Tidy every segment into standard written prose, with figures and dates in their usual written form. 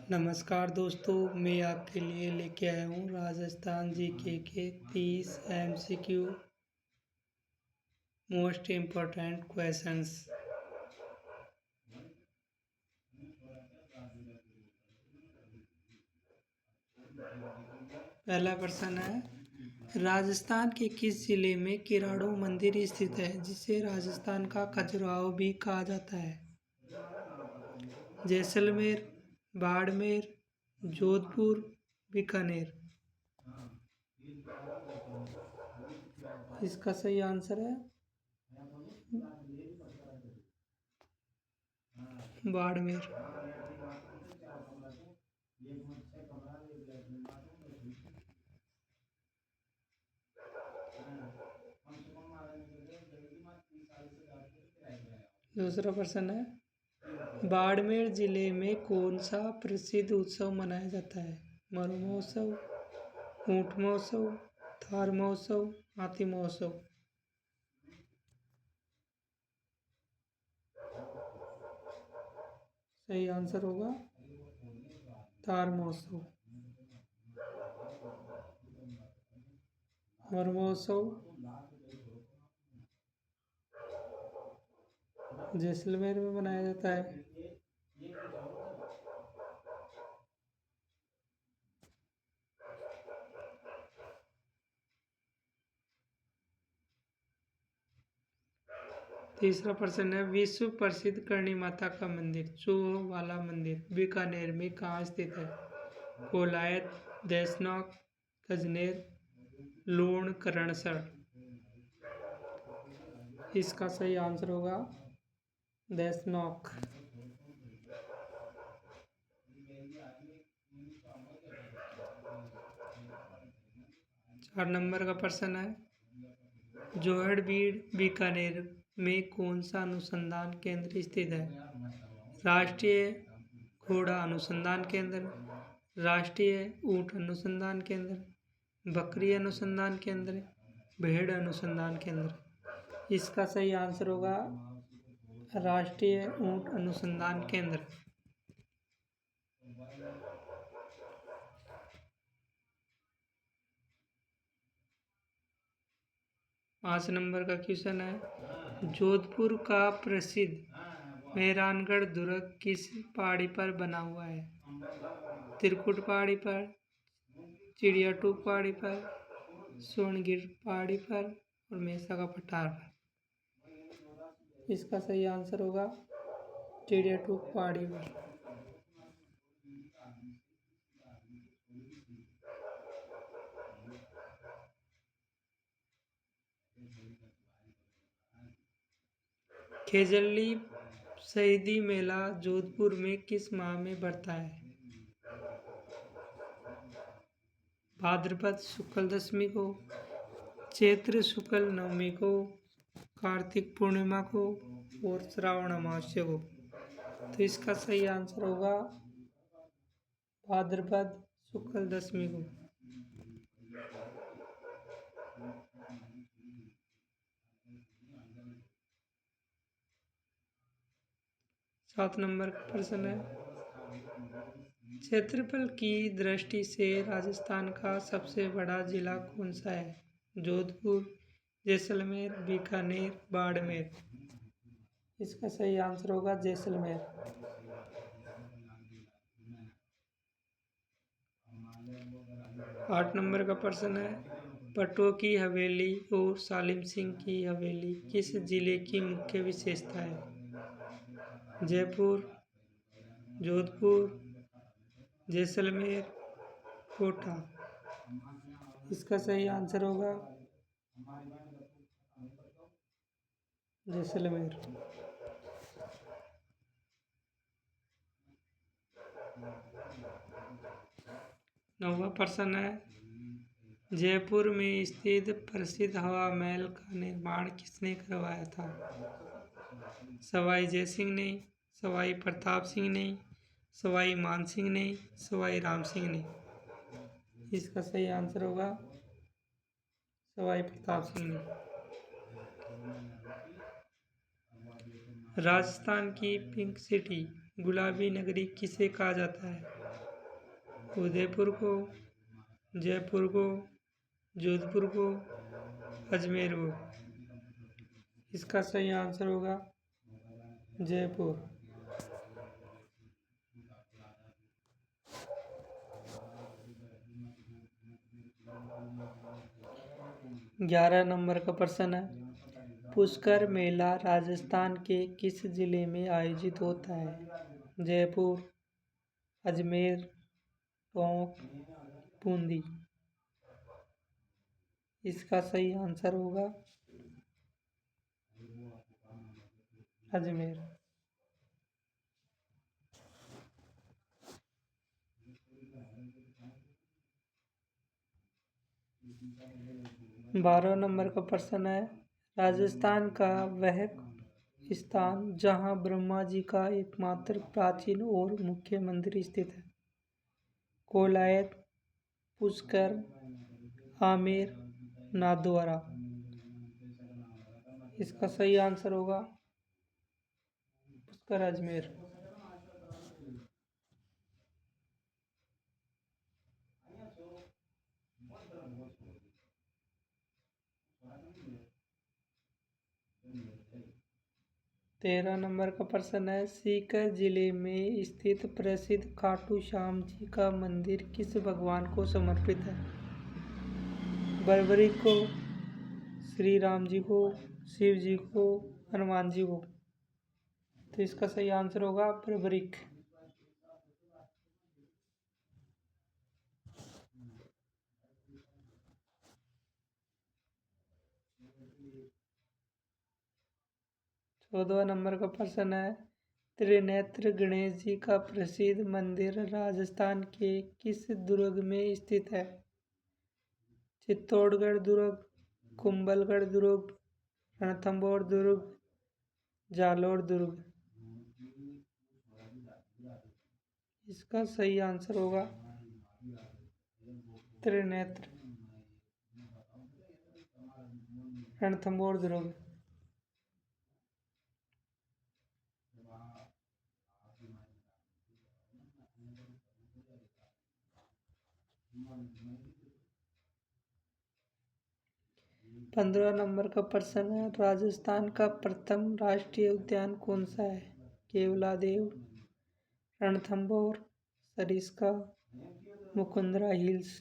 नमस्कार दोस्तों, मैं आपके लिए लेके आया हूँ राजस्थान जीके के 30 एमसीक्यू मोस्ट इम्पोर्टेंट क्वेश्चंस। पहला प्रश्न है, राजस्थान के किस जिले में किराड़ू मंदिर स्थित है जिसे राजस्थान का खजुराहो भी कहा जाता है? जैसलमेर, बाड़मेर, जोधपुर, बीकानेर। इसका सही आंसर है बाड़मेर। दूसरा प्रश्न है, बाड़मेर जिले में कौन सा प्रसिद्ध उत्सव मनाया जाता है? मरु महोत्सव, ऊंट महोत्सव, थार महोत्सव, हाथी महोत्सव। सही आंसर होगा थार महोत्सव। मरु महोत्सव जैसलमेर में मनाया जाता है। तीसरा प्रश्न है, विश्व प्रसिद्ध करणी माता का मंदिर चूहों वाला मंदिर बीकानेर में कहाँ स्थित है? कोलायत, देशनोक, गजनेर, लूण, करणसर। इसका सही आंसर होगा देशनोक। 4 नंबर का प्रश्न है, जोहड़बीड़ बीकानेर में कौन सा अनुसंधान केंद्र स्थित है? राष्ट्रीय घोड़ा अनुसंधान केंद्र, राष्ट्रीय ऊंट अनुसंधान केंद्र, बकरी अनुसंधान केंद्र, भेड़ अनुसंधान केंद्र। इसका सही आंसर होगा राष्ट्रीय ऊंट अनुसंधान केंद्र। 5 नंबर का क्वेश्चन है, जोधपुर का प्रसिद्ध मेहरानगढ़ दुर्ग किस पहाड़ी पर बना हुआ है? त्रिकुट पहाड़ी पर, चिड़िया टूक पहाड़ी पर, सोनगिर पहाड़ी पर और मेसा का पठार पर। इसका सही आंसर होगा चिड़िया टूक पहाड़ी पर। 'खेजल्ली शहीदी मेला जोधपुर में किस माह में पड़ता है? भाद्रपद शुक्ल दशमी को, चैत्र शुक्ल नवमी को, कार्तिक पूर्णिमा को और श्रावण अमावस्या को। तो इसका सही आंसर होगा भाद्रपद शुक्ल दशमी को। 7 नंबर का प्रश्न है, क्षेत्रफल की दृष्टि से राजस्थान का सबसे बड़ा जिला कौन सा है? जोधपुर, जैसलमेर, बीकानेर, बाड़मेर। इसका सही आंसर होगा जैसलमेर। 8 नंबर का प्रश्न है, पट्टों की हवेली और सालिम सिंह की हवेली किस जिले की मुख्य विशेषता है? जयपुर, जोधपुर, जैसलमेर, कोटा। इसका सही आंसर होगा जैसलमेर। 9वां प्रश्न है, जयपुर में स्थित प्रसिद्ध हवा महल का निर्माण किसने करवाया था? सवाई जय सिंह ने, सवाई प्रताप सिंह ने, सवाई मान सिंह ने, सवाई राम सिंह ने। इसका सही आंसर होगा सवाई प्रताप सिंह ने। राजस्थान की पिंक सिटी गुलाबी नगरी किसे कहा जाता है? उदयपुर को, जयपुर को, जोधपुर को, अजमेर को। इसका सही आंसर होगा जयपुर। 11 नंबर का प्रश्न है, पुष्कर मेला राजस्थान के किस जिले में आयोजित होता है? जयपुर, अजमेर, टोंक, बूंदी। इसका सही आंसर होगा अजमेर। 12 नंबर का प्रश्न है, राजस्थान का वह स्थान जहाँ ब्रह्मा जी का एकमात्र प्राचीन और मुख्य मंदिर स्थित है? कोलायत, पुष्कर, आमेर, नाथद्वारा। इसका सही आंसर होगा पुष्कर, अजमेर। 13 नंबर का प्रश्न है, सीकर जिले में स्थित प्रसिद्ध खाटू श्याम जी का मंदिर किस भगवान को समर्पित है? बर्बरिक को, श्री राम जी को, शिव जी को, हनुमान जी को। तो इसका सही आंसर होगा बर्बरिक। 14 नंबर का प्रश्न है, त्रिनेत्र गणेश जी का प्रसिद्ध मंदिर राजस्थान के किस दुर्ग में स्थित है? चित्तौड़गढ़ दुर्ग, कुंभलगढ़ दुर्ग, रणथंभौर दुर्ग, जालोर दुर्ग। इसका सही आंसर होगा त्रिनेत्र रणथंभौर दुर्ग। 15 नंबर का प्रश्न है, राजस्थान का प्रथम राष्ट्रीय उद्यान कौन सा है? केवलादेव, रणथंभौर, सरिस्का, मुकुंदरा हिल्स।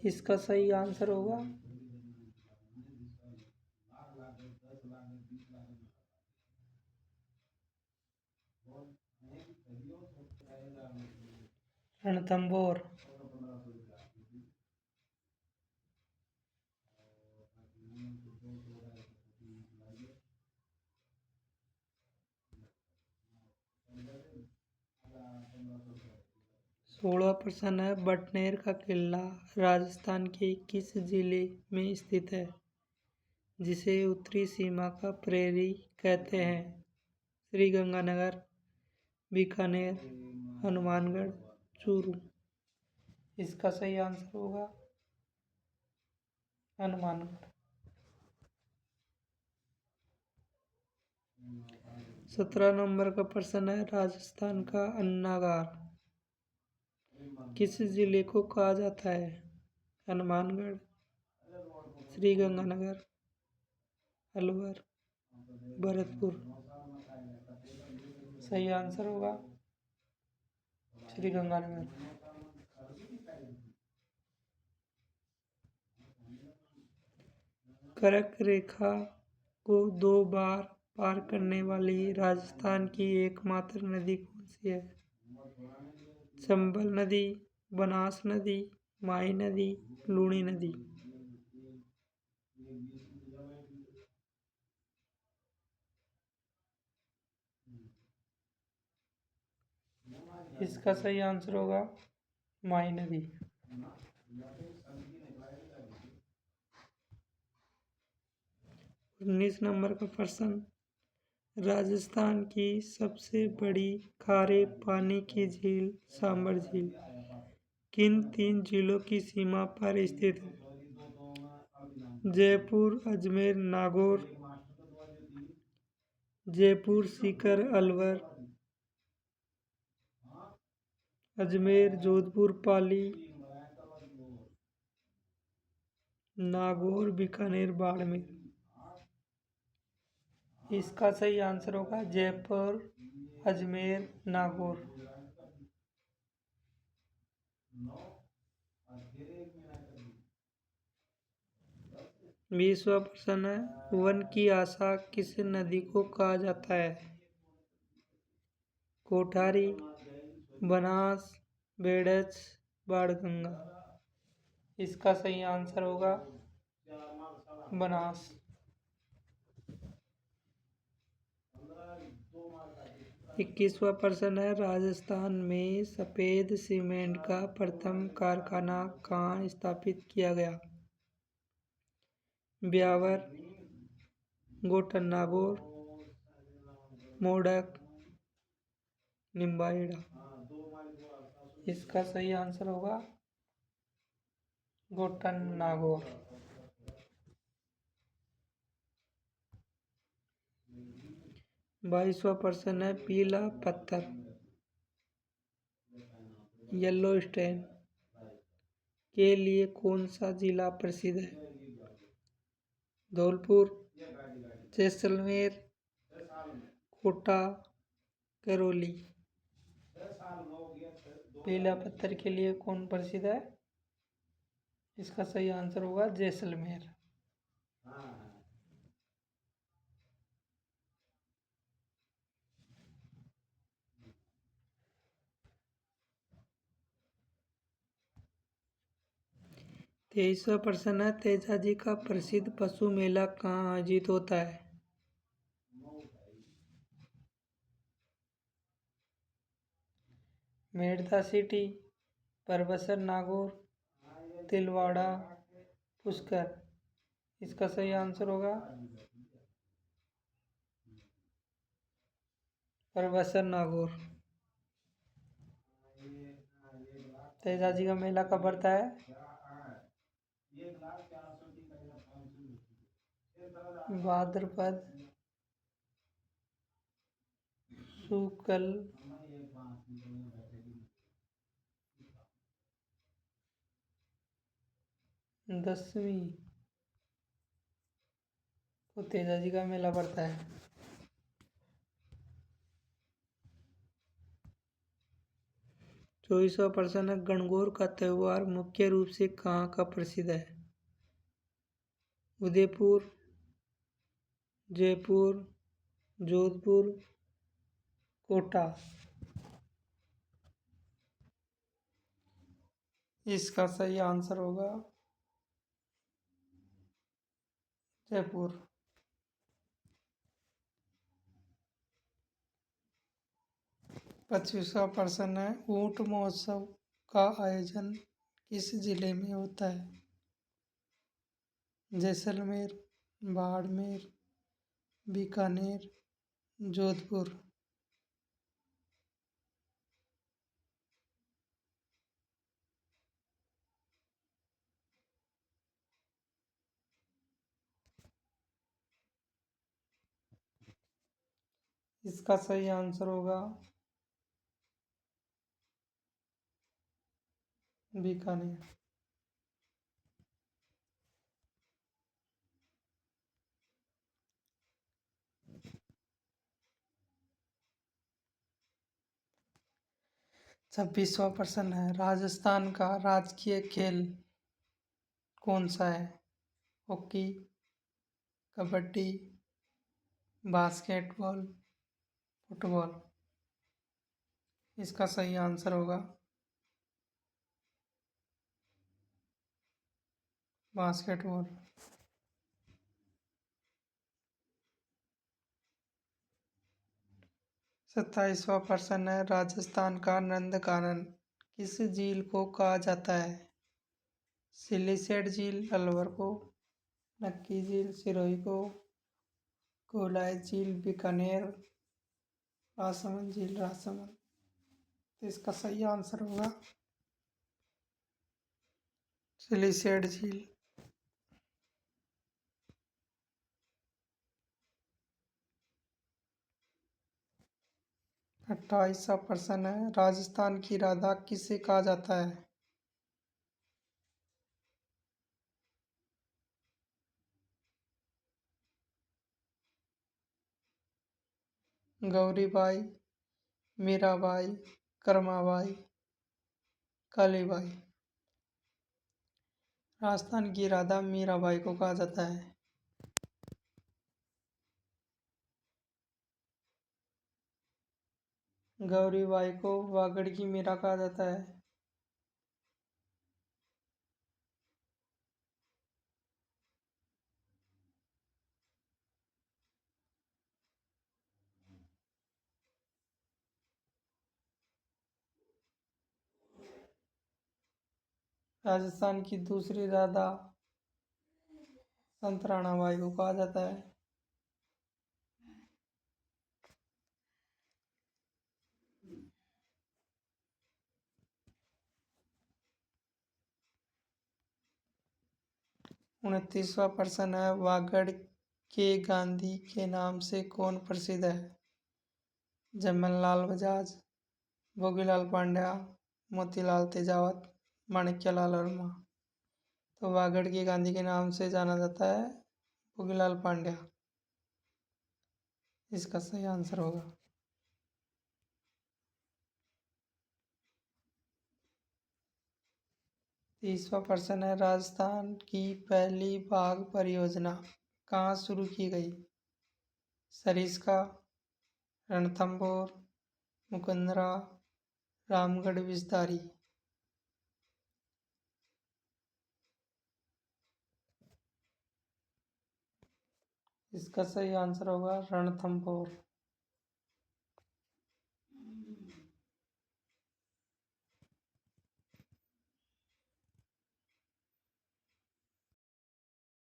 इसका सही आंसर होगा रणथंभौर। 16 प्रश्न है, बटनेर का किला राजस्थान के किस जिले में स्थित है, जिसे उत्तरी सीमा का प्रहरी कहते हैं? श्रीगंगानगर, बीकानेर, हनुमानगढ़, चूरू। इसका सही आंसर होगा हनुमानगढ़। 17 नंबर का प्रश्न है, राजस्थान का अन्नागार किस जिले को कहा जाता है? हनुमानगढ़, श्रीगंगानगर, अलवर, भरतपुर। सही आंसर होगा श्रीगंगानगर। कर्क रेखा को 2 बार पार करने वाली राजस्थान की एकमात्र नदी कौन सी है? चंबल नदी, बनास नदी, माही नदी, लूणी नदी। इसका सही आंसर होगा माही नदी। 19 नंबर का प्रश्न, राजस्थान की सबसे बड़ी खारे पानी की झील सांबर झील किन 3 जिलों की सीमा पर स्थित है? जयपुर, अजमेर, नागौर, जयपुर, सीकर, अलवर, अजमेर, जोधपुर, पाली, नागौर, बीकानेर, बाड़मेर। इसका सही आंसर होगा जयपुर, अजमेर, नागौर। 20वां प्रश्न है, वन की आशा किस नदी को कहा जाता है? कोठारी, बनास, बेड़च, बाणगंगा। इसका सही आंसर होगा बनास। 21वां प्रश्न है, राजस्थान में सफेद सीमेंट का प्रथम कारखाना कहाँ स्थापित किया गया? ब्यावर, गोठन नागौर, मोडक, निम्बाहेड़ा। इसका सही आंसर होगा गोठन नागौर। 22वां प्रश्न है, पीला पत्थर येलो स्टोन के लिए कौन सा जिला प्रसिद्ध है? धौलपुर, जैसलमेर, कोटा, करौली। पीला पत्थर के लिए कौन प्रसिद्ध है? इसका सही आंसर होगा जैसलमेर। 23वां प्रश्न है, तेजाजी का प्रसिद्ध पशु मेला कहाँ आयोजित होता है? मेड़ता सिटी, परबसर नागौर, तिलवाड़ा, पुष्कर। इसका सही आंसर होगा परबसर नागौर। तेजाजी का मेला कब पड़ता है? भाद्रपद शुक्ल 10वीं को तेजाजी का मेला पड़ता है। 24वां प्रश्न है, गणगौर का त्योहार मुख्य रूप से कहाँ का प्रसिद्ध है? उदयपुर, जयपुर, जोधपुर, कोटा। इसका सही आंसर होगा जयपुर। 25वां प्रश्न है, ऊंट महोत्सव का आयोजन किस जिले में होता है? जैसलमेर, बाड़मेर, बीकानेर, जोधपुर। इसका सही आंसर होगा बीकानेर। 26वां प्रश्न है, राजस्थान का राजकीय खेल कौन सा है? Hockey, kabaddi, basketball, football. इसका सही आंसर होगा बास्केटबॉल। 27वां प्रश्न है, राजस्थान का नंदकानन किस झील को कहा जाता है? सिलीसेट झील अलवर को, नक्की झील सिरोही को, कोलाय झील बीकानेर, राजसमंद झील राजसमंद। तो इसका सही आंसर होगा सिलीसेट झील। 28वां प्रश्न है, राजस्थान की राधा किसे कहा जाता है? गौरीबाई, मीराबाई, करमाबाई, कालीबाई। राजस्थान की राधा मीराबाई को कहा जाता है। गौरीबाई को वागड़ की मीरा कहा जाता है। राजस्थान की दूसरी राधा संत राणाबाई को कहा जाता है। 29वां प्रश्न है, वागड़ के गांधी के नाम से कौन प्रसिद्ध है? जमनलाल बजाज, भोगीलाल पांड्या, मोतीलाल तेजावत, माणिक्यलाल वर्मा। तो वागड़ के गांधी के नाम से जाना जाता है भोगीलाल पांड्या। इसका सही आंसर होगा। 30वां प्रश्न है, राजस्थान की पहली बाघ परियोजना कहाँ शुरू की गई? सरिस्का, रणथंभौर, मुकुंदरा, रामगढ़ विस्तारी। इसका सही आंसर होगा रणथंभौर।